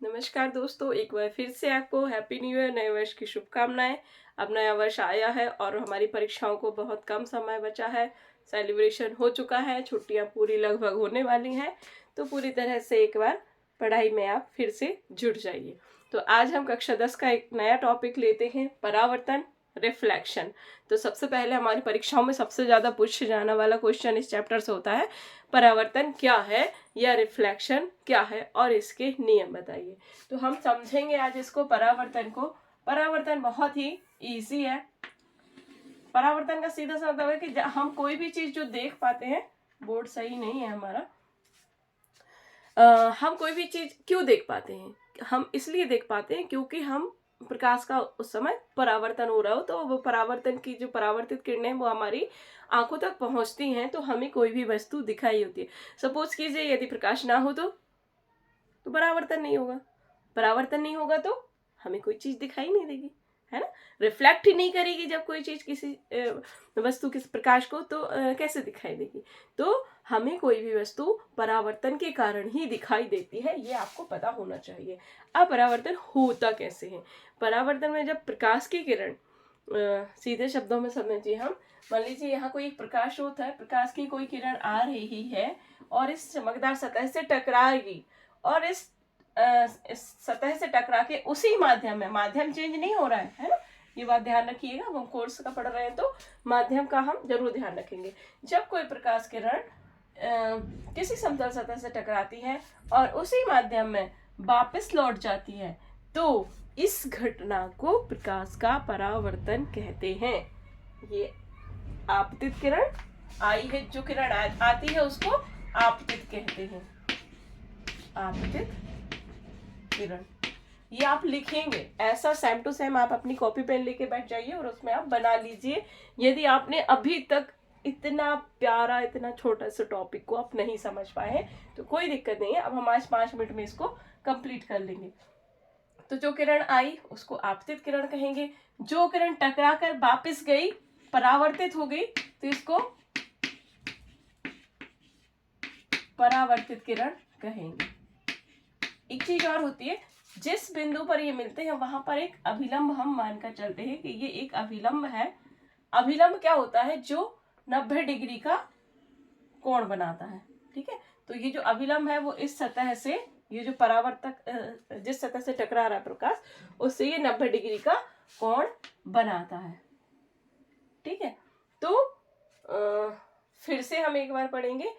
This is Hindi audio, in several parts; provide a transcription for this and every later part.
नमस्कार दोस्तों, एक बार फिर से आपको हैप्पी न्यू ईयर, नए वर्ष की शुभकामनाएं। अब नया वर्ष आया है और हमारी परीक्षाओं को बहुत कम समय बचा है। सेलिब्रेशन हो चुका है, छुट्टियां पूरी लगभग होने वाली हैं, तो पूरी तरह से एक बार पढ़ाई में आप फिर से जुट जाइए। तो आज हम कक्षा 10 का एक नया टॉपिक लेते हैं, परावर्तन, रिफ्लेक्शन। तो सबसे पहले हमारी परीक्षाओं में सबसे ज़्यादा पूछे जाने वाला क्वेश्चन इस चैप्टर से होता है, परावर्तन क्या है या रिफ्लेक्शन क्या है और इसके नियम बताइए। तो हम समझेंगे आज इसको, परावर्तन को। परावर्तन बहुत ही इजी है। परावर्तन का सीधा सा मतलब है कि हम कोई भी चीज जो देख पाते हैं, बोर्ड सही नहीं है हमारा, हम कोई भी चीज क्यों देख पाते हैं? हम इसलिए देख पाते हैं क्योंकि हम प्रकाश का उस समय परावर्तन हो रहा हो, तो वो परावर्तन की जो परावर्तित किरणें वो हमारी आंखों तक पहुंचती हैं, तो हमें कोई भी वस्तु दिखाई होती है। सपोज कीजिए यदि प्रकाश ना हो तो परावर्तन नहीं होगा। परावर्तन नहीं होगा तो हमें कोई चीज दिखाई नहीं देगी, है ना। रिफ्लेक्ट ही नहीं करेगी जब कोई चीज किसी वस्तु किस प्रकाश को, तो कैसे दिखाई देगी? तो हमें कोई भी वस्तु परावर्तन के कारण ही दिखाई देती है, ये आपको पता होना चाहिए। अब परावर्तन होता कैसे है? परावर्तन में जब प्रकाश की किरण, सीधे शब्दों में समझिए, हम मान लीजिए यहाँ कोई एक प्रकाश स्रोत है, प्रकाश की कोई किरण आ रही है और इस चमकदार सतह से टकराएगी, और इस सतह से टकरा के उसी माध्यम में, माध्यम चेंज नहीं हो रहा है ना, ये बात ध्यान रखिएगा। हम कोर्स का पढ़ रहे हैं तो माध्यम का हम जरूर ध्यान रखेंगे। जब कोई प्रकाश किरण किसी समतल सतह से टकराती है और उसी माध्यम में वापस लौट जाती है, तो इस घटना को प्रकाश का परावर्तन कहते हैं। ये आपतित किरण आई है, जो किरण आती है उसको आपतित कहते हैं, आपतित किरण। ये आप लिखेंगे ऐसा, सेम टू सेम आप अपनी कॉपी पेन लेके बैठ जाइए और उसमें आप बना लीजिए। यदि आपने अभी तक इतना प्यारा, इतना छोटा सा टॉपिक को आप नहीं समझ पाए तो कोई दिक्कत नहीं है, अब हम आज 5 मिनट में इसको कंप्लीट कर लेंगे। तो जो किरण आई उसको आपतित किरण कहेंगे। जो किरण टकरा कर वापिस गई, परावर्तित हो गई, तो इसको परावर्तित किरण कहेंगे। एक चीज और होती है, जिस बिंदु पर ये मिलते हैं वहां पर एक अभिलंब हम मानकर चलते हैं कि ये एक अभिलंब है। अभिलंब क्या होता है? जो 90 डिग्री का कोण बनाता है, ठीक है। तो ये जो अभिलंब है वो इस सतह से, ये जो परावर्तक जिस सतह से टकरा रहा है प्रकाश, उससे ये 90 डिग्री का कोण बनाता है, ठीक है। तो फिर से हम एक बार पढ़ेंगे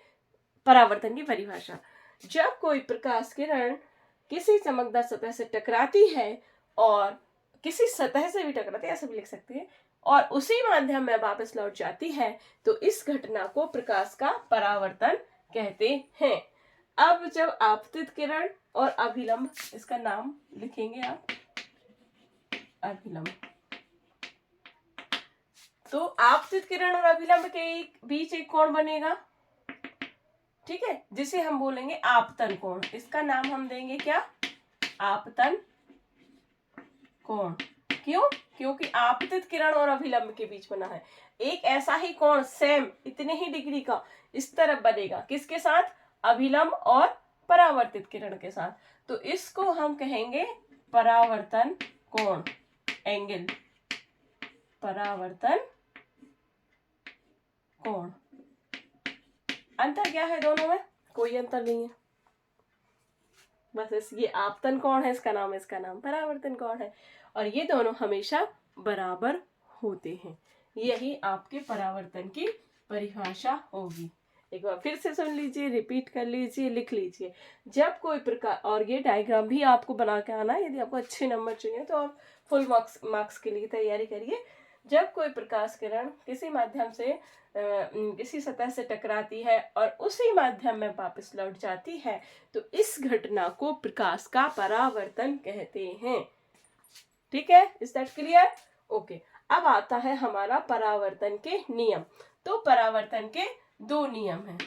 परावर्तन की परिभाषा। जब कोई प्रकाश किरण किसी चमकदार सतह से टकराती है, और किसी सतह से भी टकराती है, ऐसे भी लिख सकते हैं, और उसी माध्यम में वापस लौट जाती है, तो इस घटना को प्रकाश का परावर्तन कहते हैं। अब जब आपतित किरण और अभिलंब, इसका नाम लिखेंगे आप, अभिलंब। तो आपतित किरण और अभिलंब के बीच एक कोण बनेगा, ठीक है, जिसे हम बोलेंगे आपतन कोण। इसका नाम हम देंगे क्या? आपतन कोण। क्यों? क्योंकि आपतित किरण और अभिलंब के बीच बना है। एक ऐसा ही कोण सेम इतने ही डिग्री का इस तरफ बनेगा, किसके साथ? अभिलंब और परावर्तित किरण के साथ। तो इसको हम कहेंगे परावर्तन कोण, एंगल, परावर्तन कोण। अंतर क्या है दोनों में? कोई अंतर नहीं है, बस ये आपतन कोण है, इसका नाम परावर्तन कोण है, और ये दोनों हमेशा बराबर होते हैं। यही आपके परावर्तन की परिभाषा होगी। एक बार फिर से सुन लीजिए, रिपीट कर लीजिए, लिख लीजिए। जब कोई प्रकार, और ये डायग्राम भी आपको बना के आना है, यदि आपको अच्छे नंबर चाहिए तो आप फुल मार्क्स के लिए तैयारी करिए। जब कोई प्रकाश किरण किसी माध्यम से किसी सतह से टकराती है और उसी माध्यम में वापस लौट जाती है, तो इस घटना को प्रकाश का परावर्तन कहते हैं, ठीक है। Is that clear? ओके। अब आता है हमारा परावर्तन के नियम। तो परावर्तन के 2 नियम हैं।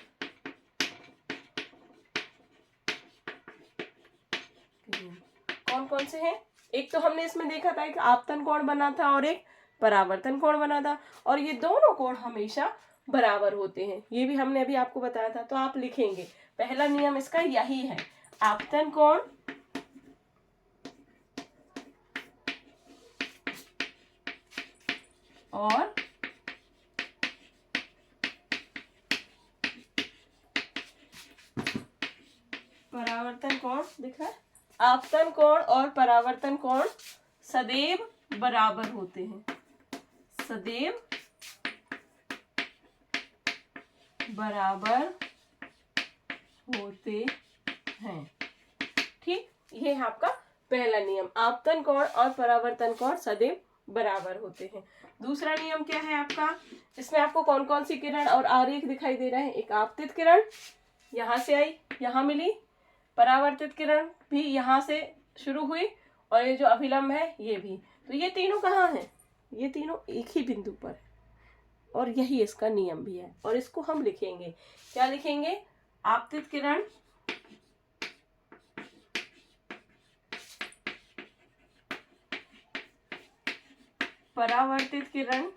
कौन कौन से हैं? एक तो हमने इसमें देखा था, एक आपतन कोण बना था और एक परावर्तन कोण बना था, और ये दोनों कोण हमेशा बराबर होते हैं, ये भी हमने अभी आपको बताया था। तो आप लिखेंगे, पहला नियम इसका यही है, आपतन कोण और परावर्तन कोण दिख रहा है, आपतन कोण और परावर्तन कोण सदैव बराबर होते हैं, सदैव बराबर होते हैं। ठीक, ये है आपका पहला नियम, आपतन कोण और परावर्तन कोण सदैव बराबर होते हैं। दूसरा नियम क्या है आपका, इसमें आपको कौन कौन सी किरण और आरेख दिखाई दे रहे हैं। एक आपतित किरण यहाँ से आई, यहाँ मिली, परावर्तित किरण भी यहाँ से शुरू हुई, और ये जो अभिलंब है ये भी। तो ये तीनों कहाँ हैं, ये तीनों एक ही बिंदु पर है, और यही इसका नियम भी है। और इसको हम लिखेंगे, क्या लिखेंगे, आपतित किरण परावर्तित किरण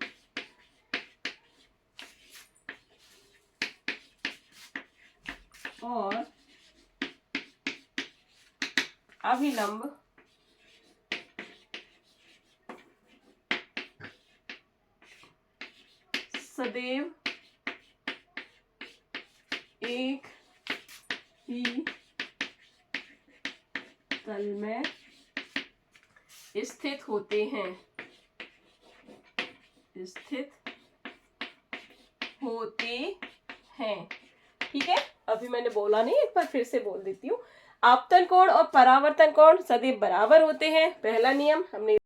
और अभिलंब सदैव एक ही तल में स्थित होते हैं, स्थित होते हैं। ठीक है, अभी मैंने बोला नहीं, एक बार फिर से बोल देती हूँ। आपतन कोण और परावर्तन कोण सदैव बराबर होते हैं, पहला नियम हमने